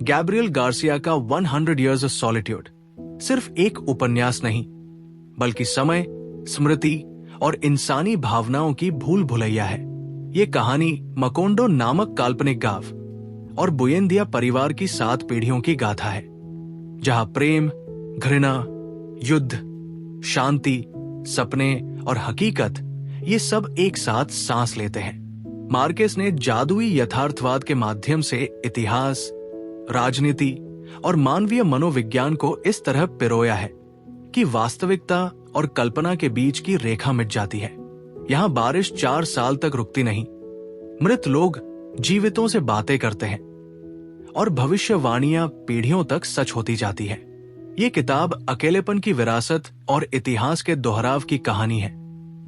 Gabriel Garcia का 100 Years of Solitude सिर्फ एक उपन्यास नहीं, बल्कि समय, स्मृति और इंसानी भावनाओं की भूल भुलैया है। ये कहानी मकोंडो नामक काल्पनिक गांव और बुएंदिया परिवार की 7 पीढ़ियों की गाथा है, जहां प्रेम, घृणा, युद्ध, शांति, सपने और हकीकत ये सब एक साथ सांस लेते हैं। मार्केस ने जादुई यथार्थवाद के माध्यम से इतिहास, राजनीति और मानवीय मनोविज्ञान को इस तरह पिरोया है कि वास्तविकता और कल्पना के बीच की रेखा मिट जाती है। यहाँ बारिश 4 साल तक रुकती नहीं, मृत लोग जीवितों से बातें करते हैं और भविष्यवाणियां पीढ़ियों तक सच होती जाती है। ये किताब अकेलेपन की विरासत और इतिहास के दोहराव की कहानी है,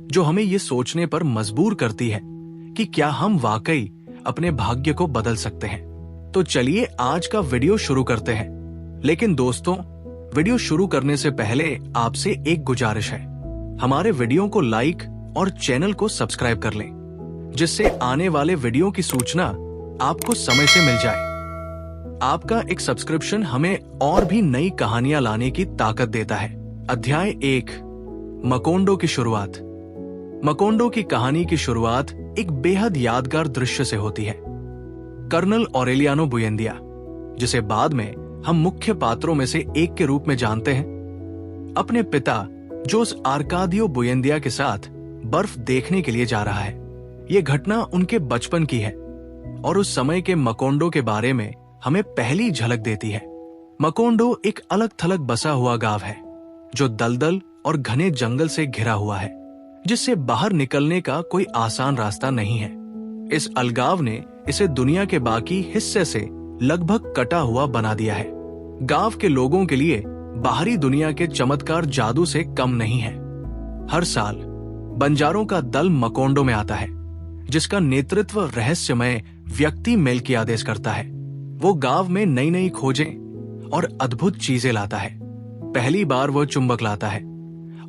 जो हमें ये सोचने पर मजबूर करती है कि क्या हम वाकई अपने भाग्य को बदल सकते हैं। तो चलिए आज का वीडियो शुरू करते हैं। लेकिन दोस्तों, वीडियो शुरू करने से पहले आपसे एक गुजारिश है, हमारे वीडियो को लाइक और चैनल को सब्सक्राइब कर लें, जिससे आने वाले वीडियो की सूचना आपको समय से मिल जाए। आपका एक सब्सक्रिप्शन हमें और भी नई कहानियां लाने की ताकत देता है। अध्याय 1, मकोंडो की शुरुआत। मकोंडो की कहानी की शुरुआत एक बेहद यादगार दृश्य से होती है। कर्नल ऑरेलियानो बुएंदिया, जिसे बाद में हम मुख्य पात्रों में से एक के रूप में जानते हैं, अपने पिता जोस आर्कादियो बुएंदिया के साथ बर्फ देखने के लिए जा रहा है। यह घटना उनके बचपन की है और उस समय के मकोंडो के बारे में हमें पहली झलक देती है। मकोंडो एक अलग थलग बसा हुआ गांव है, जो दलदल और घने जंगल से घिरा हुआ है, जिससे बाहर निकलने का कोई आसान रास्ता नहीं है। इस अलगाव ने इसे दुनिया के बाकी हिस्से से लगभग कटा हुआ बना दिया है। गांव के लोगों के लिए बाहरी दुनिया के चमत्कार जादू से कम नहीं है। हर साल बंजारों का दल मकोंडो में आता है, जिसका नेतृत्व रहस्यमय व्यक्ति मेल्कियादेस करता है। वो गांव में नई नई खोजें और अद्भुत चीजें लाता है। पहली बार वो चुंबक लाता है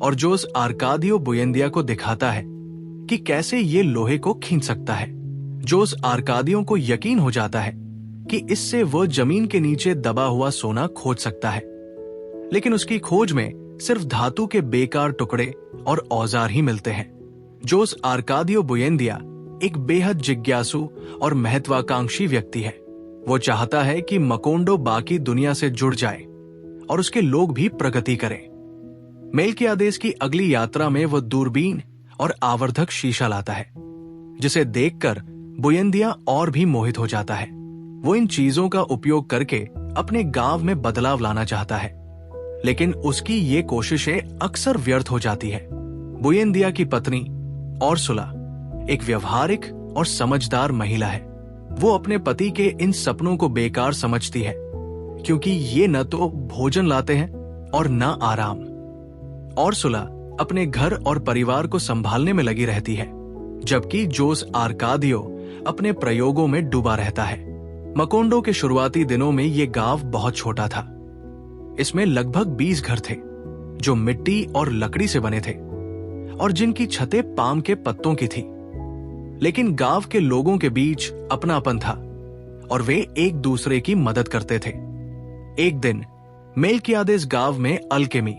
और जोस आर्कादियो बुएंदिया को दिखाता है कि कैसे ये लोहे को खींच सकता है। जोस आर्कादियो को यकीन हो जाता है कि इससे वो जमीन के नीचे दबा हुआ सोना खोज सकता है, लेकिन उसकी खोज में सिर्फ धातु के बेकार टुकड़े और औजार ही मिलते हैं। जोस आर्कादियो बुएंदिया एक बेहद जिज्ञासु और महत्वाकांक्षी व्यक्ति है। वो चाहता है कि मकोंडो बाकी दुनिया से जुड़ जाए और उसके लोग भी प्रगति करें। मेल्कियादेस की अगली यात्रा में वो दूरबीन और आवर्धक शीशा लाता है, जिसे देखकर बुएंदिया और भी मोहित हो जाता है। वो इन चीजों का उपयोग करके अपने गांव में बदलाव लाना चाहता है, लेकिन उसकी ये कोशिशें अक्सर व्यर्थ हो जाती है। बुएंदिया की पत्नी उर्सुला एक व्यवहारिक और समझदार महिला है। वो अपने पति के इन सपनों को बेकार समझती है, क्योंकि ये न तो भोजन लाते हैं और न आराम। उर्सुला अपने घर और परिवार को संभालने में लगी रहती है, जबकि जोस आर्कादियो अपने प्रयोगों में डूबा रहता है। मकोंडो के शुरुआती दिनों में ये गांव बहुत छोटा था। इसमें लगभग 20 घर थे, जो मिट्टी और लकड़ी से बने थे और जिनकी छतें पाम के पत्तों की थी। लेकिन गांव के लोगों के बीच अपनापन था और वे एक दूसरे की मदद करते थे। एक दिन मेल्कियादेस गांव में अल्केमी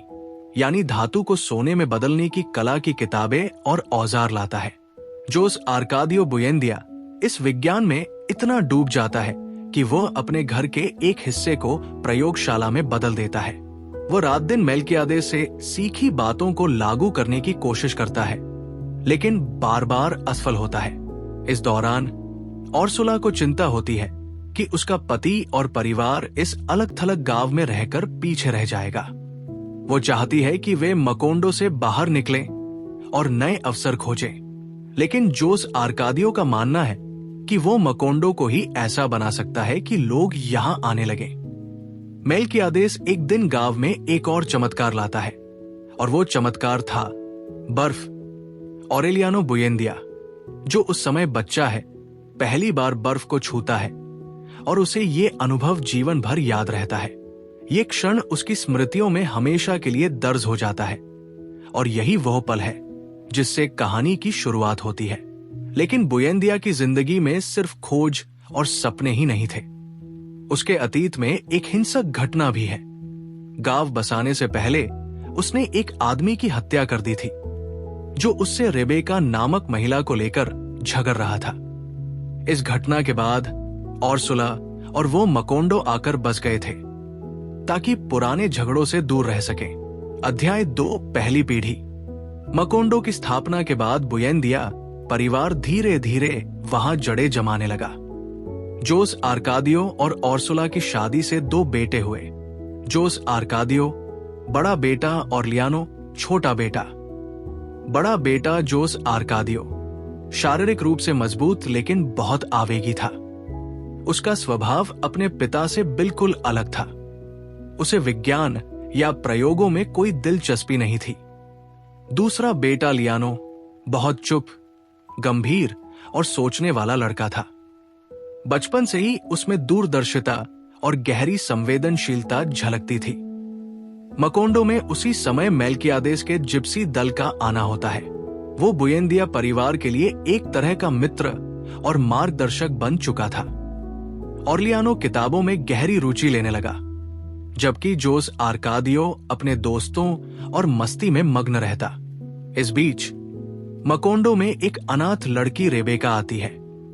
यानी धातु को सोने में बदलने की कला की किताबें और औजार लाता है। जोस आर्कादियो बुएंदिया इस विज्ञान में इतना डूब जाता है कि वह अपने घर के एक हिस्से को प्रयोगशाला में बदल देता है। वो रात दिन मेल्कियादेस से सीखी बातों को लागू करने की कोशिश करता है, लेकिन बार बार असफल होता है। इस दौरान उर्सुला को चिंता होती है कि उसका पति और परिवार इस अलग थलग गांव में रहकर पीछे रह जाएगा। वो चाहती है कि वे मकोंडो से बाहर निकलें और नए अवसर खोजें, लेकिन जोस आर्कादियो का मानना है कि वो मकोंडो को ही ऐसा बना सकता है कि लोग यहां आने लगे। मेल्कियादेस एक दिन गांव में एक और चमत्कार लाता है, और वो चमत्कार था बर्फ। ऑरेलियानो बुएंदिया, जो उस समय बच्चा है, पहली बार बर्फ को छूता है और उसे ये अनुभव जीवन भर याद रहता है। ये क्षण उसकी स्मृतियों में हमेशा के लिए दर्ज हो जाता है, और यही वह पल है जिससे कहानी की शुरुआत होती है। लेकिन बुएंदिया की जिंदगी में सिर्फ खोज और सपने ही नहीं थे। उसके अतीत में एक हिंसक घटना भी है। गांव बसाने से पहले उसने एक आदमी की हत्या कर दी थी, जो उससे रेबेका नामक महिला को लेकर झगड़ रहा था। इस घटना के बाद उर्सुला और वो मकोंडो आकर बस गए थे, ताकि पुराने झगड़ों से दूर रह सकें। अध्याय 2, पहली पीढ़ी। मकोंडो की स्थापना के बाद बुएंदिया परिवार धीरे धीरे वहां जड़े जमाने लगा। जोस आर्कादियो और उर्सुला की शादी से 2 बेटे हुए। जोस आर्कादियो बड़ा बेटा और लियानो छोटा बेटा। बड़ा बेटा जोस आर्कादियो शारीरिक रूप से मजबूत लेकिन बहुत आवेगी था। उसका स्वभाव अपने पिता से बिल्कुल अलग था। उसे विज्ञान या प्रयोगों में कोई दिलचस्पी नहीं थी। दूसरा बेटा लियानो बहुत चुप, गंभीर और सोचने वाला लड़का था। बचपन से ही उसमें दूरदर्शिता और गहरी संवेदनशीलता झलकती थी। मकोंडो में उसी समय मेल्कियादेस के जिप्सी दल का आना होता है। वो बुएंदिया परिवार के लिए एक तरह का मित्र और मार्गदर्शक बन चुका था। ऑर्लियानो किताबों में गहरी रुचि लेने लगा, जबकि जोस आर्कादियो अपने दोस्तों और मस्ती में मग्न रहता। इस बीच मकोंडो में एक अनाथ लड़की रेबेका आती है।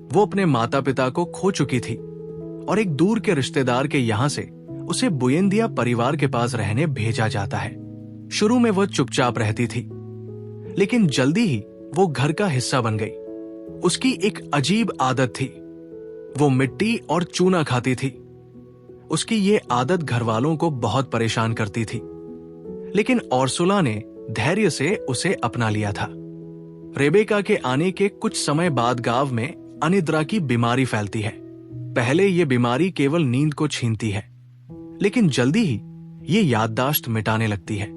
वो अपने माता पिता को खो चुकी थी और एक दूर के रिश्तेदार के यहां से उसे बुएंदिया परिवार के पास रहने भेजा जाता है। शुरू में वो चुपचाप रहती थी, लेकिन जल्दी ही वो घर का हिस्सा बन गई। उसकी एक अजीब आदत थी, वो मिट्टी और चूना खाती थी। उसकी ये आदत घर वालों को बहुत परेशान करती थी, लेकिन उर्सुला ने धैर्य से उसे अपना लिया था। रेबेका के आने के कुछ समय बाद गांव में अनिद्रा की बीमारी फैलती है। पहले ये बीमारी केवल नींद को छीनती है, लेकिन जल्दी ही ये याददाश्त मिटाने लगती है।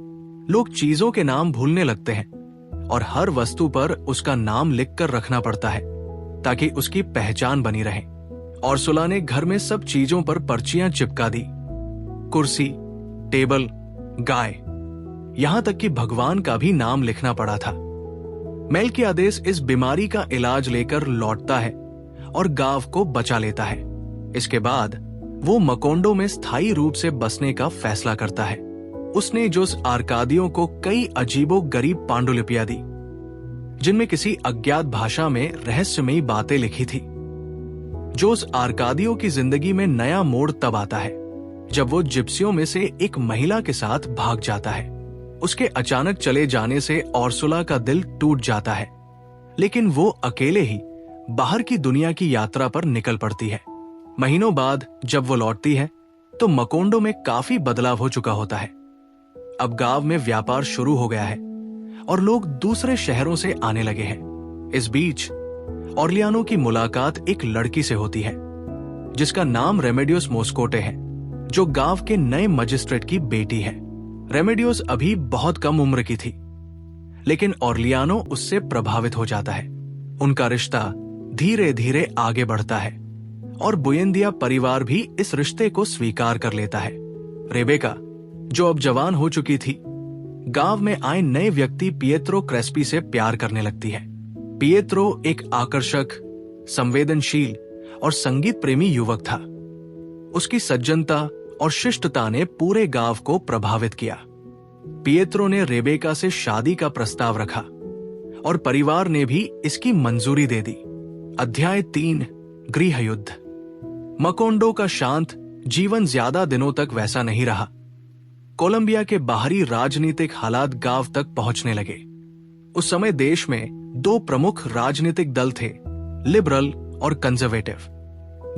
लोग चीजों के नाम भूलने लगते हैं और हर वस्तु पर उसका नाम लिखकर रखना पड़ता है, ताकि उसकी पहचान बनी रहे। उर्सुला ने घर में सब चीजों पर पर्चियां चिपका दी, कुर्सी, टेबल, गाय, यहां तक कि भगवान का भी नाम लिखना पड़ा था। मेल्कियादेस इस बीमारी का इलाज लेकर लौटता है और गांव को बचा लेता है। इसके बाद वो मकोंडो में स्थायी रूप से बसने का फैसला करता है। उसने जोस आर्कादियो को कई अजीबो गरीब पांडुलिपियां दी, जिनमें किसी अज्ञात भाषा में रहस्यमयी बातें लिखी थी। जोस आर्कादियो की जिंदगी में नया मोड़ तब आता है जब वो जिप्सियों में से एक महिला के साथ भाग जाता है। उसके अचानक चले जाने से उर्सुला का दिल टूट जाता है, लेकिन वो अकेले ही बाहर की दुनिया की यात्रा पर निकल पड़ती है। महीनों बाद जब वो लौटती है तो मकोंडो में काफी बदलाव हो चुका होता है। अब गांव में व्यापार शुरू हो गया है और लोग दूसरे शहरों से आने लगे हैं। इस बीच ऑर्लियानो की मुलाकात एक लड़की से होती है, जिसका नाम रेमेडियोस मोस्कोटे है, जो गांव के नए मजिस्ट्रेट की बेटी है। रेमेडियोस अभी बहुत कम उम्र की थी, लेकिन ऑर्लियानो उससे प्रभावित हो जाता है। उनका रिश्ता धीरे धीरे आगे बढ़ता है और बुएंदिया परिवार भी इस रिश्ते को स्वीकार कर लेता है। रेबेका, जो अब जवान हो चुकी थी, गांव में आए नए व्यक्ति पिएत्रो क्रेस्पी से प्यार करने लगती है। पिएत्रो एक आकर्षक, संवेदनशील और संगीत प्रेमी युवक था। उसकी सज्जनता और शिष्टता ने पूरे गांव को प्रभावित किया। पिएत्रो ने रेबेका से शादी का प्रस्ताव रखा और परिवार ने भी इसकी मंजूरी दे दी। अध्याय 3, गृह युद्ध। मकोंडो का शांत जीवन ज्यादा दिनों तक वैसा नहीं रहा। कोलंबिया के बाहरी राजनीतिक हालात गांव तक पहुंचने लगे। उस समय देश में 2 प्रमुख राजनीतिक दल थे, लिबरल और कंजर्वेटिव।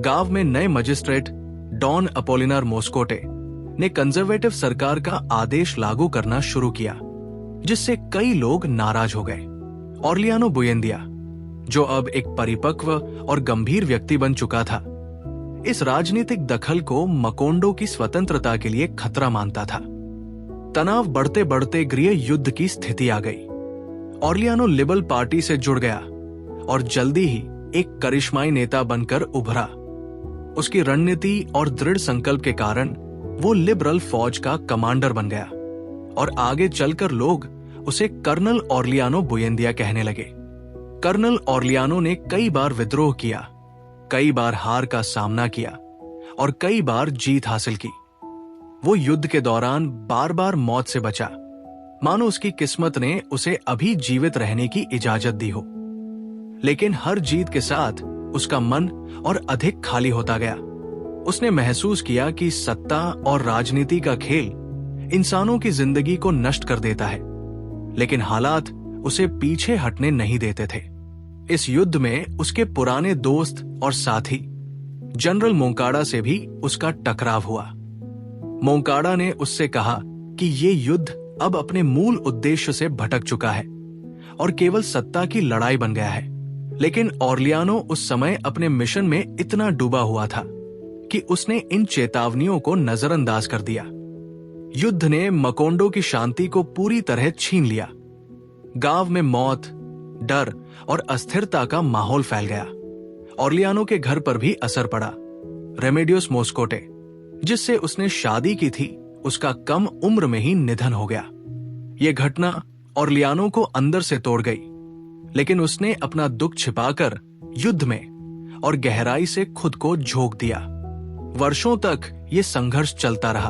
गांव में नए मजिस्ट्रेट डॉन अपोलिनार मोस्कोटे ने कंजर्वेटिव सरकार का आदेश लागू करना शुरू किया, जिससे कई लोग नाराज हो गए। ऑर्लियानो बुएंदिया, जो अब एक परिपक्व और गंभीर व्यक्ति बन चुका था, इस राजनीतिक दखल को मकोंडो की स्वतंत्रता के लिए खतरा मानता था। तनाव बढ़ते बढ़ते गृह युद्ध की स्थिति आ गई। ऑर्लियानो लिबरल पार्टी से जुड़ गया और जल्दी ही एक करिश्माई नेता बनकर उभरा। उसकी रणनीति और दृढ़ संकल्प के कारण वो लिबरल फौज का कमांडर बन गया और आगे चलकर लोग उसे कर्नल ऑर्लियानो बुएंदिया कहने लगे। कर्नल ऑर्लियानो ने कई बार विद्रोह किया, कई बार हार का सामना किया और कई बार जीत हासिल की। वो युद्ध के दौरान बार बार मौत से बचा, मानो उसकी किस्मत ने उसे अभी जीवित रहने की इजाजत दी हो। लेकिन हर जीत के साथ उसका मन और अधिक खाली होता गया। उसने महसूस किया कि सत्ता और राजनीति का खेल इंसानों की जिंदगी को नष्ट कर देता है, लेकिन हालात उसे पीछे हटने नहीं देते थे। इस युद्ध में उसके पुराने दोस्त और साथी जनरल मोंकाडा से भी उसका टकराव हुआ। मोंकाडा ने उससे कहा कि ये युद्ध अब अपने मूल उद्देश्य से भटक चुका है और केवल सत्ता की लड़ाई बन गया है। लेकिन ऑर्लियानो उस समय अपने मिशन में इतना डूबा हुआ था कि उसने इन चेतावनियों को नजरअंदाज कर दिया। युद्ध ने मकोंडो की शांति को पूरी तरह छीन लिया। गांव में मौत, डर और अस्थिरता का माहौल फैल गया। ऑर्लियानो के घर पर भी असर पड़ा। रेमेडियोस मोस्कोटे, जिससे उसने शादी की थी, उसका कम उम्र में ही निधन हो गया। यह घटना ऑर्लियानो को अंदर से तोड़ गई, लेकिन उसने अपना दुख छिपाकर युद्ध में और गहराई से खुद को झोंक दिया। वर्षों तक यह संघर्ष चलता रहा।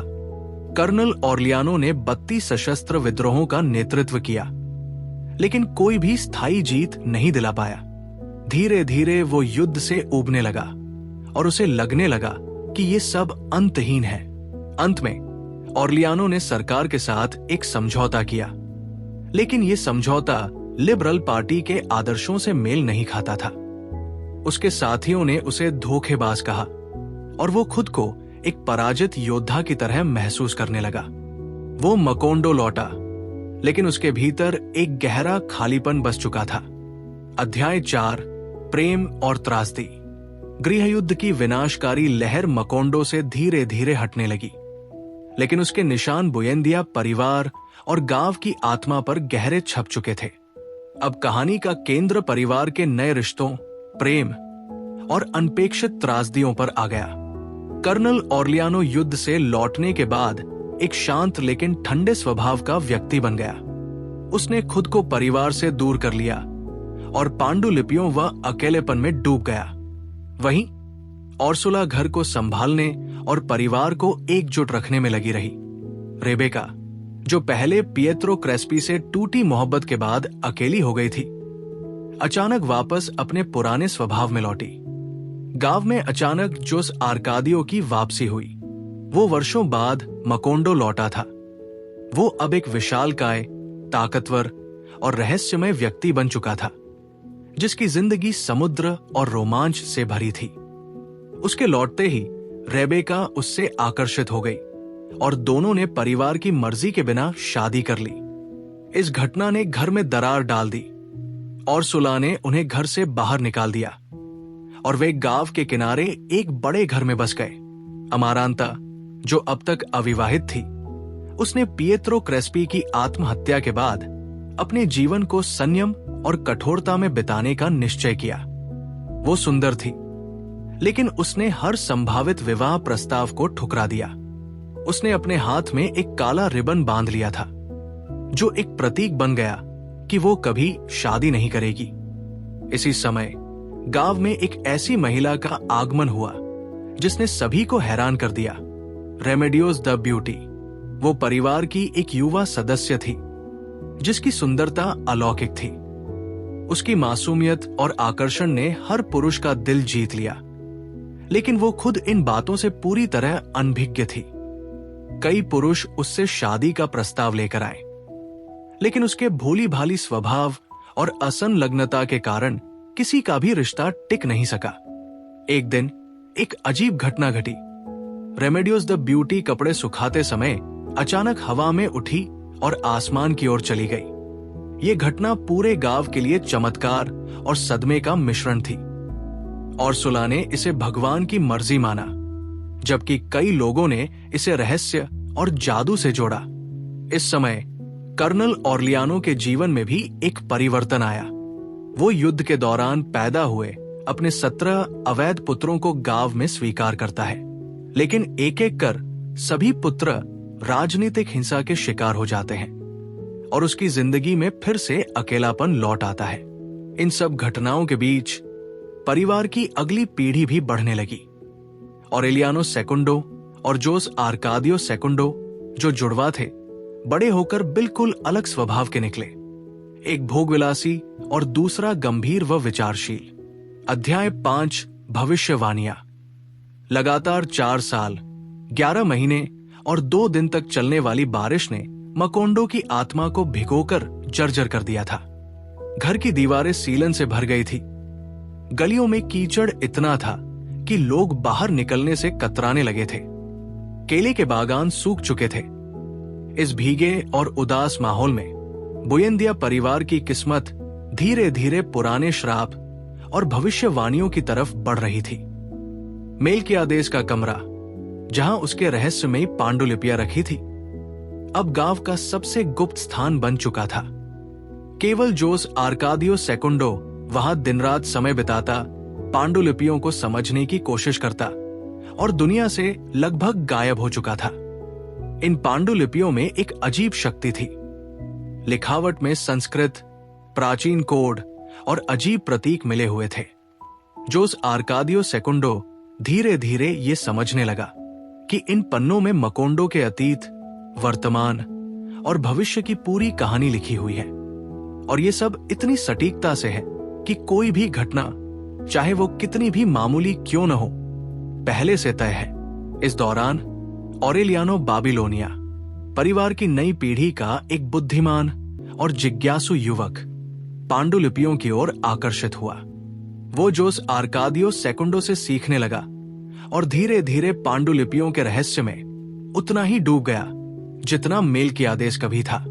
कर्नल ऑर्लियानो ने 32 सशस्त्र विद्रोहों का नेतृत्व किया, लेकिन कोई भी स्थायी जीत नहीं दिला पाया। धीरे धीरे वो युद्ध से ऊबने लगा और उसे लगने लगा कि ये सब अंतहीन है। अंत में ऑर्लियानो ने सरकार के साथ एक समझौता किया, लेकिन ये समझौता लिबरल पार्टी के आदर्शों से मेल नहीं खाता था। उसके साथियों ने उसे धोखेबाज कहा और वो खुद को एक पराजित योद्धा की तरह महसूस करने लगा। वो मकोंडो लौटा, लेकिन उसके भीतर एक गहरा खालीपन बस चुका था। अध्याय 4, प्रेम और त्रासदी। गृहयुद्ध की विनाशकारी लहर मकोंडो से धीरे धीरे हटने लगी, लेकिन उसके निशान बुएंदिया परिवार और गांव की आत्मा पर गहरे छप चुके थे। अब कहानी का केंद्र परिवार के नए रिश्तों, प्रेम और अनपेक्षित त्रासदियों पर आ गया। कर्नल ऑर्लियानो युद्ध से लौटने के बाद एक शांत लेकिन ठंडे स्वभाव का व्यक्ति बन गया। उसने खुद को परिवार से दूर कर लिया और पांडुलिपियों व अकेलेपन में डूब गया। वहीं ऑर्सुला घर को संभालने और परिवार को एकजुट रखने में लगी रही। रेबेका, जो पहले पिएत्रो क्रेस्पी से टूटी मोहब्बत के बाद अकेली हो गई थी, अचानक वापस अपने पुराने स्वभाव में लौटी। गांव में अचानक जोस आर्कादियो की वापसी हुई। वो वर्षों बाद मकोंडो लौटा था। वो अब एक विशालकाय, ताकतवर और रहस्यमय व्यक्ति बन चुका था, जिसकी जिंदगी समुद्र और रोमांच से भरी थी। उसके लौटते ही रेबेका उससे आकर्षित हो गई और दोनों ने परिवार की मर्जी के बिना शादी कर ली। इस घटना ने घर में दरार डाल दी। ऑर्सुला ने उन्हें घर से बाहर निकाल दिया और वे गांव के किनारे एक बड़े घर में बस गए। अमारांता, जो अब तक अविवाहित थी, उसने पिएत्रो क्रेस्पी की आत्महत्या के बाद अपने जीवन को संयम और कठोरता में बिताने का निश्चय किया। वो सुंदर थी, लेकिन उसने हर संभावित विवाह प्रस्ताव को ठुकरा दिया। उसने अपने हाथ में एक काला रिबन बांध लिया था, जो एक प्रतीक बन गया कि वो कभी शादी नहीं करेगी। इसी समय गांव में एक ऐसी महिला का आगमन हुआ जिसने सभी को हैरान कर दिया। रेमेडियोस द ब्यूटी, वो परिवार की एक युवा सदस्य थी जिसकी सुंदरता अलौकिक थी। उसकी मासूमियत और आकर्षण ने हर पुरुष का दिल जीत लिया, लेकिन वो खुद इन बातों से पूरी तरह अनभिज्ञ थी। कई पुरुष उससे शादी का प्रस्ताव लेकर आए, लेकिन उसके भोली भाली स्वभाव और असंलग्नता के कारण किसी का भी रिश्ता टिक नहीं सका। एक दिन एक अजीब घटना घटी। रेमेडियोस द ब्यूटी कपड़े सुखाते समय अचानक हवा में उठी और आसमान की ओर चली गई। ये घटना पूरे गांव के लिए चमत्कार और सदमे का मिश्रण थी। ऑर्सुला ने इसे भगवान की मर्जी माना, जबकि कई लोगों ने इसे रहस्य और जादू से जोड़ा। इस समय कर्नल ऑर्लियानो के जीवन में भी एक परिवर्तन आया। वो युद्ध के दौरान पैदा हुए अपने 17 अवैध पुत्रों को गांव में स्वीकार करता है, लेकिन एक एक कर सभी पुत्र राजनीतिक हिंसा के शिकार हो जाते हैं और उसकी जिंदगी में फिर से अकेलापन लौट आता है। इन सब घटनाओं के बीच परिवार की अगली पीढ़ी भी बढ़ने लगी ऑरेलियानो सेकुंडो और जोस आर्कादियो सेकुंडो, जो जुड़वा थे, बड़े होकर बिल्कुल अलग स्वभाव के निकले। एक भोगविलासी और दूसरा गंभीर व विचारशील। अध्याय 5 भविष्यवाणियां। लगातार 4 साल, 11 महीने और 2 दिन तक चलने वाली बारिश ने मकोंडो की आत्मा को भिगोकर जर्जर कर दिया था। घर की दीवारें सीलन से भर गई थी। गलियों में कीचड़ इतना था कि लोग बाहर निकलने से कतराने लगे थे। केले के बागान सूख चुके थे। इस भीगे और उदास माहौल में बुएंदिया परिवार की किस्मत धीरे धीरे पुराने श्राप और भविष्यवाणियों की तरफ बढ़ रही थी। मेल्कियादेस का कमरा, जहां उसके रहस्यमयी पांडुलिपियां रखी थी, अब गांव का सबसे गुप्त स्थान बन चुका था। केवल जोस आर्कादियो सेकुंडो वहां दिन रात समय बिताता, पांडुलिपियों को समझने की कोशिश करता और दुनिया से लगभग गायब हो चुका था। इन पांडुलिपियों में एक अजीब शक्ति थी। लिखावट में संस्कृत, प्राचीन कोड और अजीब प्रतीक मिले हुए थे। जोस आर्कादियो सेकुंडो धीरे धीरे ये समझने लगा कि इन पन्नों में मकोंडो के अतीत, वर्तमान और भविष्य की पूरी कहानी लिखी हुई है। और ये सब इतनी सटीकता से है कि कोई भी घटना, चाहे वो कितनी भी मामूली क्यों न हो, पहले से तय है। इस दौरान ऑरेलियानो बाबिलोनिया परिवार की नई पीढ़ी का एक बुद्धिमान और जिज्ञासु युवक पांडुलिपियों की ओर आकर्षित हुआ। वो जोस आर्कादियो सेकुंडो से सीखने लगा और धीरे धीरे पांडुलिपियों के रहस्य में उतना ही डूब गया जितना मेल्कियादेस कभी था।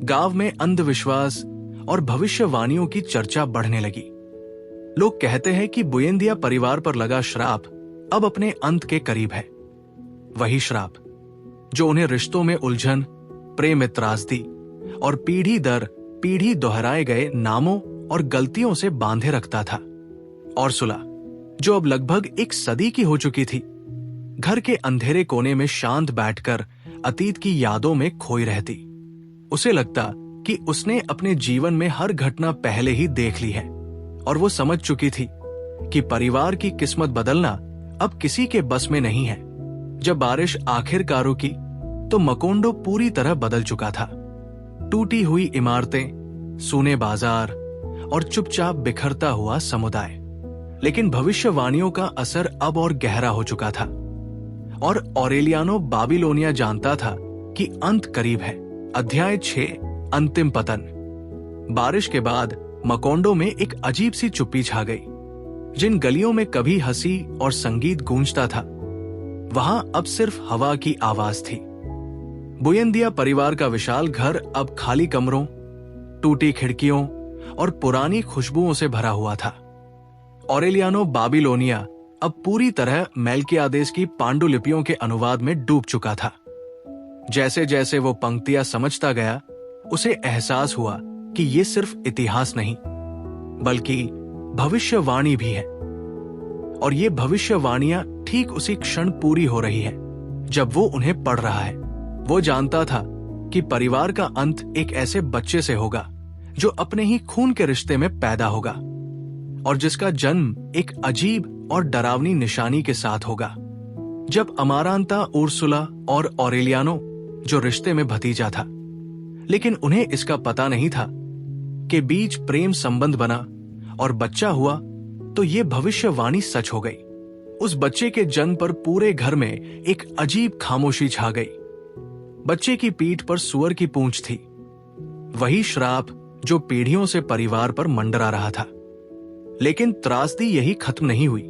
गांव में अंधविश्वास और भविष्यवाणियों की चर्चा बढ़ने लगी। लोग कहते हैं कि बुएंदिया परिवार पर लगा श्राप अब अपने अंत के करीब है। वही श्राप जो उन्हें रिश्तों में उलझन, प्रेम में त्रासदी और पीढ़ी दर पीढ़ी दोहराए गए नामों और गलतियों से बांधे रखता था। उर्सुला, जो अब लगभग 1 सदी की हो चुकी थी, घर के अंधेरे कोने में शांत बैठकर अतीत की यादों में खोई रहती। उसे लगता कि उसने अपने जीवन में हर घटना पहले ही देख ली है और वो समझ चुकी थी कि परिवार की किस्मत बदलना अब किसी के बस में नहीं है। जब बारिश आखिरकार रुकी तो मकोंडो पूरी तरह बदल चुका था। टूटी हुई इमारतें, सूने बाजार और चुपचाप बिखरता हुआ समुदाय। लेकिन भविष्यवाणियों का असर अब और गहरा हो चुका था और ऑरेलियानो बाबिलोनिया जानता था कि अंत करीब है। अध्याय 6 अंतिम पतन। बारिश के बाद मकोंडो में एक अजीब सी चुप्पी छा गई। जिन गलियों में कभी हंसी और संगीत गूंजता था, वहां अब सिर्फ हवा की आवाज थी। बुएंदिया परिवार का विशाल घर अब खाली कमरों, टूटी खिड़कियों और पुरानी खुशबुओं से भरा हुआ था। ऑरेलियानो बाबिलोनिया अब पूरी तरह मेल्कियादेस की पांडुलिपियों के अनुवाद में डूब चुका था। जैसे जैसे वो पंक्तियां समझता गया, उसे एहसास हुआ कि ये सिर्फ इतिहास नहीं, बल्कि भविष्यवाणी भी है। और ये भविष्यवाणियां ठीक उसी क्षण पूरी हो रही है जब वो उन्हें पढ़ रहा है। वो जानता था कि परिवार का अंत एक ऐसे बच्चे से होगा जो अपने ही खून के रिश्ते में पैदा होगा और जिसका जन्म एक अजीब और डरावनी निशानी के साथ होगा। जब अमारांता, उर्सुला और ऑरेलियानो, जो रिश्ते में भतीजा था, लेकिन उन्हें इसका पता नहीं था कि बीच प्रेम संबंध बना और बच्चा हुआ, तो ये भविष्यवाणी सच हो गई। उस बच्चे के जन्म पर पूरे घर में एक अजीब खामोशी छा गई। बच्चे की पीठ पर सूअर की पूंछ थी, वही श्राप जो पीढ़ियों से परिवार पर मंडरा रहा था। लेकिन त्रासदी यही खत्म नहीं हुई।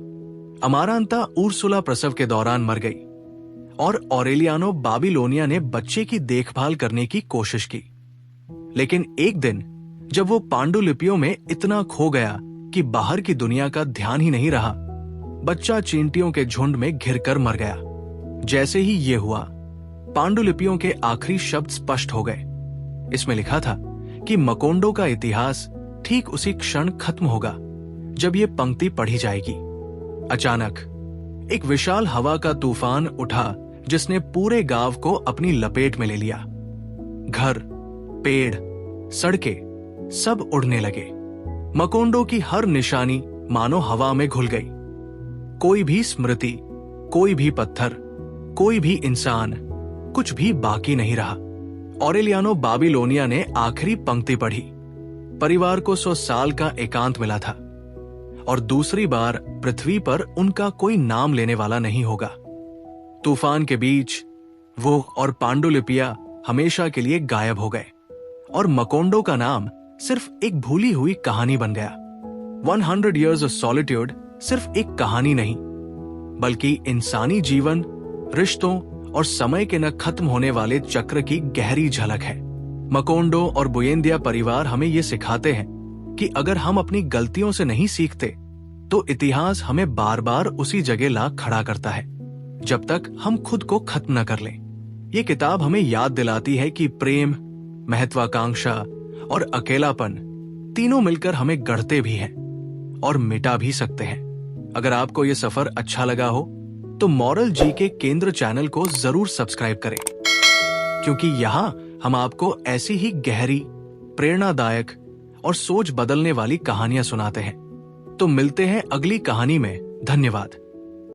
अमारांता उर्सुला प्रसव के दौरान मर गई और ऑरेलियानो बाबिलोनिया ने बच्चे की देखभाल करने की कोशिश की। लेकिन एक दिन जब वो पांडुलिपियों में इतना खो गया कि बाहर की दुनिया का ध्यान ही नहीं रहा, बच्चा चींटियों के झुंड में घिरकर मर गया। जैसे ही ये हुआ, पांडुलिपियों के आखिरी शब्द स्पष्ट हो गए। इसमें लिखा था कि मकोंडो का इतिहास ठीक उसी क्षण खत्म होगा जब ये पंक्ति पढ़ी जाएगी। अचानक एक विशाल हवा का तूफान उठा जिसने पूरे गांव को अपनी लपेट में ले लिया। घर, पेड़, सड़कें सब उड़ने लगे। मकोंडो की हर निशानी मानो हवा में घुल गई। कोई भी स्मृति, कोई भी पत्थर, कोई भी इंसान, कुछ भी बाकी नहीं रहा। ऑरेलियानो बाबिलोनिया ने आखिरी पंक्ति पढ़ी। परिवार को 100 साल का एकांत मिला था और दूसरी बार पृथ्वी पर उनका कोई नाम लेने वाला नहीं होगा। तूफान के बीच वो और पांडुलिपियां हमेशा के लिए गायब हो गए और मकोंडो का नाम सिर्फ एक भूली हुई कहानी बन गया। 100 Years of Solitude सिर्फ एक कहानी नहीं, बल्कि इंसानी जीवन, रिश्तों और समय के न खत्म होने वाले चक्र की गहरी झलक है। मकोंडो और बुएंदिया परिवार हमें ये सिखाते हैं कि अगर हम अपनी गलतियों से नहीं सीखते तो इतिहास हमें बार बार उसी जगह ला खड़ा करता है जब तक हम खुद को खत्म न कर लें। ये किताब हमें याद दिलाती है कि प्रेम, महत्वाकांक्षा और अकेलापन तीनों मिलकर हमें गढ़ते भी हैं और मिटा भी सकते हैं। अगर आपको ये सफर अच्छा लगा हो तो मॉरल जी के केंद्र चैनल को जरूर सब्सक्राइब करें, क्योंकि यहाँ हम आपको ऐसी ही गहरी, प्रेरणादायक और सोच बदलने वाली कहानियां सुनाते हैं। तो मिलते हैं अगली कहानी में। धन्यवाद।